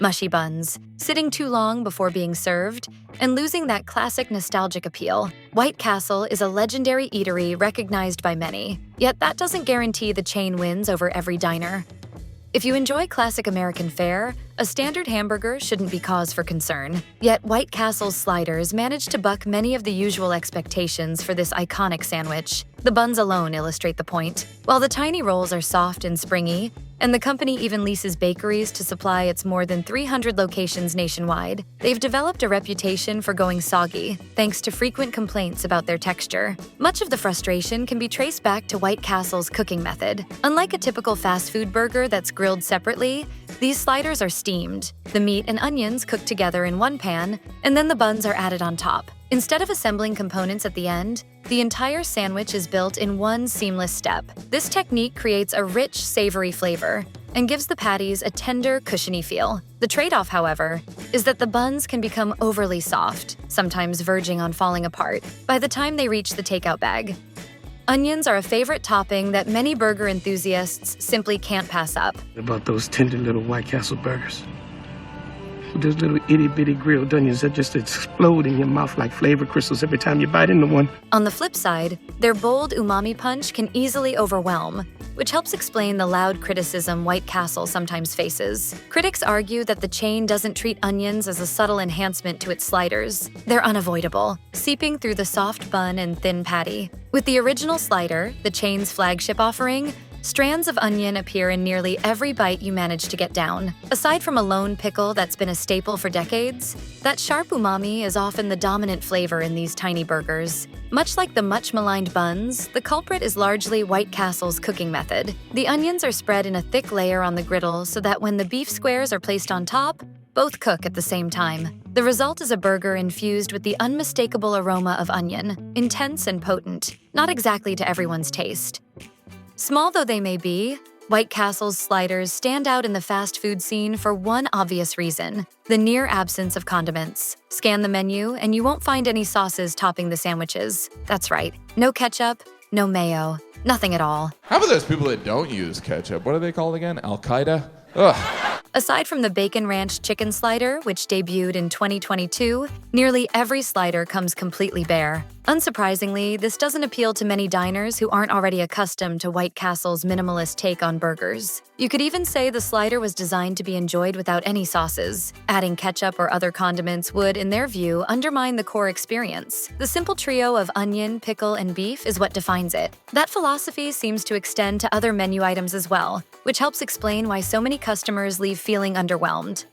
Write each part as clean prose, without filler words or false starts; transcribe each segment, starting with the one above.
mushy buns, sitting too long before being served, and losing that classic nostalgic appeal. White Castle is a legendary eatery recognized by many, yet that doesn't guarantee the chain wins over every diner. If you enjoy classic American fare, a standard hamburger shouldn't be cause for concern. Yet White Castle's sliders manage to buck many of the usual expectations for this iconic sandwich. The buns alone illustrate the point. While the tiny rolls are soft and springy, and the company even leases bakeries to supply its more than 300 locations nationwide, they've developed a reputation for going soggy, thanks to frequent complaints about their texture. Much of the frustration can be traced back to White Castle's cooking method. Unlike a typical fast food burger that's grilled separately, these sliders are steamed. The meat and onions cooked together in one pan, and then the buns are added on top. Instead of assembling components at the end, the entire sandwich is built in one seamless step. This technique creates a rich, savory flavor and gives the patties a tender, cushiony feel. The trade-off, however, is that the buns can become overly soft, sometimes verging on falling apart, by the time they reach the takeout bag. Onions are a favorite topping that many burger enthusiasts simply can't pass up. About those tender little White Castle burgers. Those little itty-bitty grilled onions that just explode in your mouth like flavor crystals every time you bite into one. On the flip side, their bold umami punch can easily overwhelm, which helps explain the loud criticism White Castle sometimes faces. Critics argue that the chain doesn't treat onions as a subtle enhancement to its sliders. They're unavoidable, seeping through the soft bun and thin patty. With the original slider, the chain's flagship offering, strands of onion appear in nearly every bite you manage to get down. Aside from a lone pickle that's been a staple for decades, that sharp umami is often the dominant flavor in these tiny burgers. Much like the much-maligned buns, the culprit is largely White Castle's cooking method. The onions are spread in a thick layer on the griddle so that when the beef squares are placed on top, both cook at the same time. The result is a burger infused with the unmistakable aroma of onion, intense and potent, not exactly to everyone's taste. Small though they may be, White Castle's sliders stand out in the fast food scene for one obvious reason: the near absence of condiments. Scan the menu, and you won't find any sauces topping the sandwiches. That's right, no ketchup, no mayo, nothing at all. How about those people that don't use ketchup? What are they called again? Al-Qaeda? Ugh. Aside from the Bacon Ranch chicken slider, which debuted in 2022, nearly every slider comes completely bare. Unsurprisingly, this doesn't appeal to many diners who aren't already accustomed to White Castle's minimalist take on burgers. You could even say the slider was designed to be enjoyed without any sauces. Adding ketchup or other condiments would, in their view, undermine the core experience. The simple trio of onion, pickle, and beef is what defines it. That philosophy seems to extend to other menu items as well, which helps explain why so many customers leave feeling underwhelmed.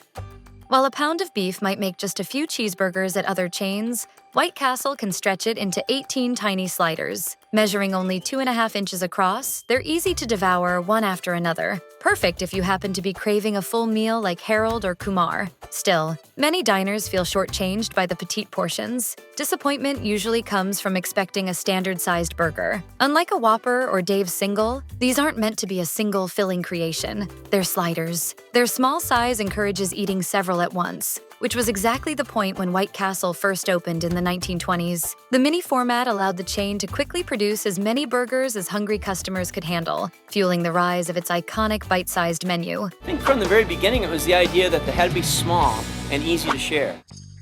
While a pound of beef might make just a few cheeseburgers at other chains, White Castle can stretch it into 18 tiny sliders. Measuring only 2.5 inches across, they're easy to devour one after another. Perfect if you happen to be craving a full meal like Harold or Kumar. Still, many diners feel shortchanged by the petite portions. Disappointment usually comes from expecting a standard-sized burger. Unlike a Whopper or Dave's Single, these aren't meant to be a single filling creation. They're sliders. Their small size encourages eating several at once, which was exactly the point when White Castle first opened in the 1920s. The mini format allowed the chain to quickly produce as many burgers as hungry customers could handle, fueling the rise of its iconic bite-sized menu. I think from the very beginning it was the idea that they had to be small and easy to share.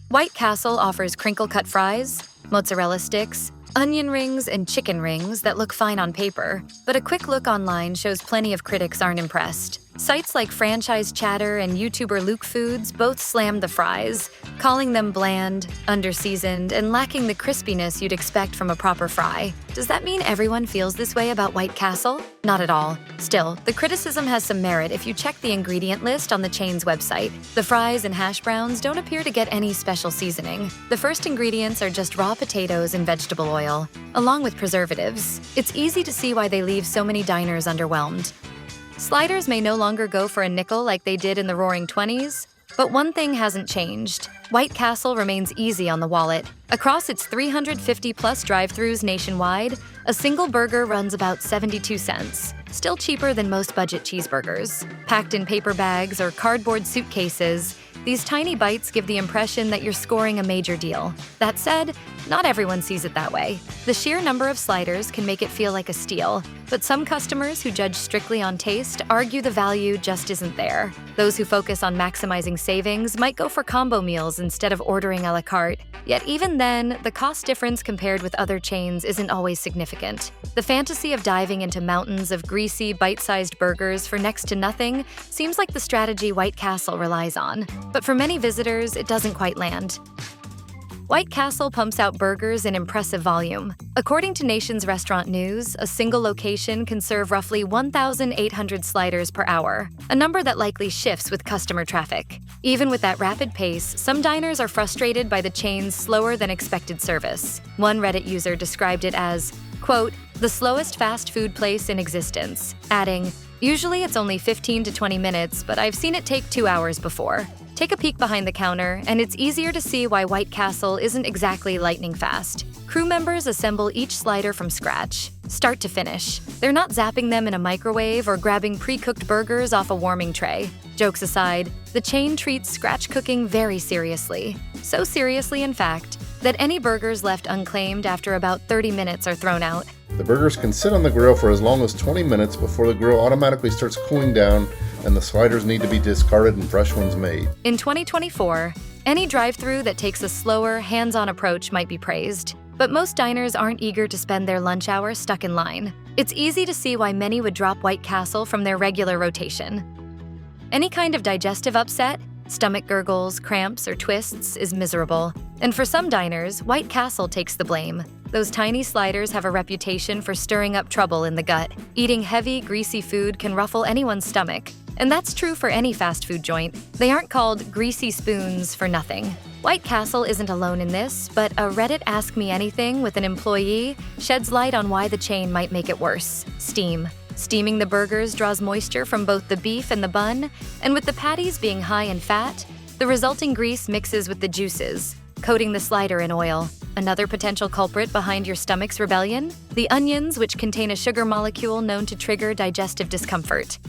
White Castle offers crinkle-cut fries, mozzarella sticks, onion rings, and chicken rings that look fine on paper, but a quick look online shows plenty of critics aren't impressed. Sites like Franchise Chatter and YouTuber Luke Foods both slammed the fries, calling them bland, under-seasoned, and lacking the crispiness you'd expect from a proper fry. Does that mean everyone feels this way about White Castle? Not at all. Still, the criticism has some merit if you check the ingredient list on the chain's website. The fries and hash browns don't appear to get any special seasoning. The first ingredients are just raw potatoes and vegetable oil, along with preservatives. It's easy to see why they leave so many diners underwhelmed. Sliders may no longer go for a nickel like they did in the Roaring '20s, but one thing hasn't changed. White Castle remains easy on the wallet. Across its 350-plus drive-thrus nationwide, a single burger runs about 72 cents, still cheaper than most budget cheeseburgers. Packed in paper bags or cardboard suitcases, these tiny bites give the impression that you're scoring a major deal. That said, Not everyone sees it that way. The sheer number of sliders can make it feel like a steal, but some customers who judge strictly on taste argue the value just isn't there. Those who focus on maximizing savings might go for combo meals instead of ordering a la carte. Yet even then, the cost difference compared with other chains isn't always significant. The fantasy of diving into mountains of greasy, bite-sized burgers for next to nothing seems like the strategy White Castle relies on. But for many visitors, it doesn't quite land. White Castle pumps out burgers in impressive volume. According to Nation's Restaurant News, a single location can serve roughly 1,800 sliders per hour, a number that likely shifts with customer traffic. Even with that rapid pace, some diners are frustrated by the chain's slower than expected service. One Reddit user described it as, quote, the slowest fast food place in existence, adding, usually it's only 15 to 20 minutes, but I've seen it take 2 hours before. Take a peek behind the counter, and it's easier to see why White Castle isn't exactly lightning fast. Crew members assemble each slider from scratch, start to finish. They're not zapping them in a microwave or grabbing pre-cooked burgers off a warming tray. Jokes aside, the chain treats scratch cooking very seriously. So seriously, in fact, that any burgers left unclaimed after about 30 minutes are thrown out. The burgers can sit on the grill for as long as 20 minutes before the grill automatically starts cooling down and the sliders need to be discarded and fresh ones made. In 2024, any drive-thru that takes a slower, hands-on approach might be praised. But most diners aren't eager to spend their lunch hour stuck in line. It's easy to see why many would drop White Castle from their regular rotation. Any kind of digestive upset, stomach gurgles, cramps, or twists is miserable. And for some diners, White Castle takes the blame. Those tiny sliders have a reputation for stirring up trouble in the gut. Eating heavy, greasy food can ruffle anyone's stomach. And that's true for any fast food joint. They aren't called greasy spoons for nothing. White Castle isn't alone in this, but a Reddit Ask Me Anything with an employee sheds light on why the chain might make it worse. Steam. Steaming the burgers draws moisture from both the beef and the bun, and with the patties being high in fat, the resulting grease mixes with the juices, coating the slider in oil. Another potential culprit behind your stomach's rebellion? The onions, which contain a sugar molecule known to trigger digestive discomfort.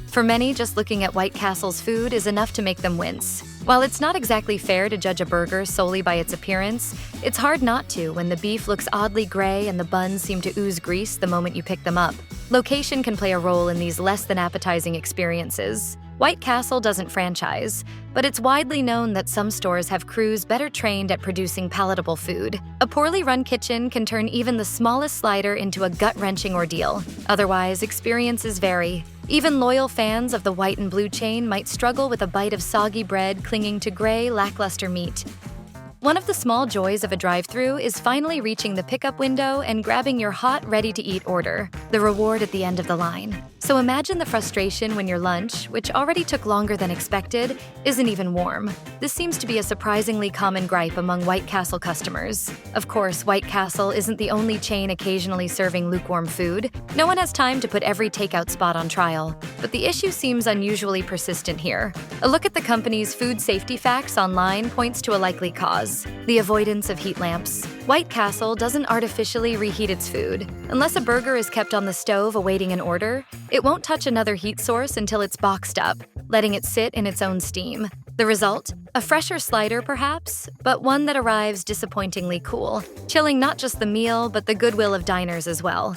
For many, just looking at White Castle's food is enough to make them wince. While it's not exactly fair to judge a burger solely by its appearance, it's hard not to when the beef looks oddly gray and the buns seem to ooze grease the moment you pick them up. Location can play a role in these less than appetizing experiences. White Castle doesn't franchise, but it's widely known that some stores have crews better trained at producing palatable food. A poorly run kitchen can turn even the smallest slider into a gut-wrenching ordeal. Otherwise, experiences vary. Even loyal fans of the white and blue chain might struggle with a bite of soggy bread clinging to gray, lackluster meat. One of the small joys of a drive-thru is finally reaching the pickup window and grabbing your hot, ready-to-eat order, the reward at the end of the line. So imagine the frustration when your lunch, which already took longer than expected, isn't even warm. This seems to be a surprisingly common gripe among White Castle customers. Of course, White Castle isn't the only chain occasionally serving lukewarm food. No one has time to put every takeout spot on trial. But the issue seems unusually persistent here. A look at the company's food safety facts online points to a likely cause: the avoidance of heat lamps. White Castle doesn't artificially reheat its food. Unless a burger is kept on the stove awaiting an order, it won't touch another heat source until it's boxed up, letting it sit in its own steam. The result? A fresher slider, perhaps, but one that arrives disappointingly cool, chilling not just the meal, but the goodwill of diners as well.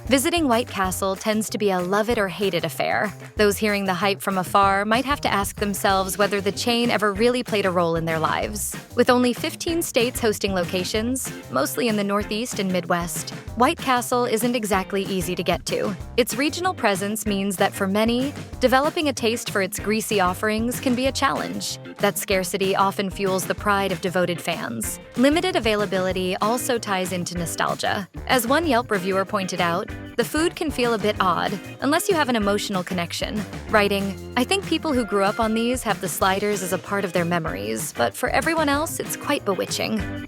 Visiting White Castle tends to be a love-it-or-hate-it affair. Those hearing the hype from afar might have to ask themselves whether the chain ever really played a role in their lives. With only 15 states hosting locations, mostly in the Northeast and Midwest, White Castle isn't exactly easy to get to. Its regional presence means that for many, developing a taste for its greasy offerings can be a challenge. That scarcity often fuels the pride of devoted fans. Limited availability also ties into nostalgia. As one Yelp reviewer pointed out, the food can feel a bit odd unless you have an emotional connection. Writing, "I think people who grew up on these have the sliders as a part of their memories, but for everyone else, it's quite bewitching."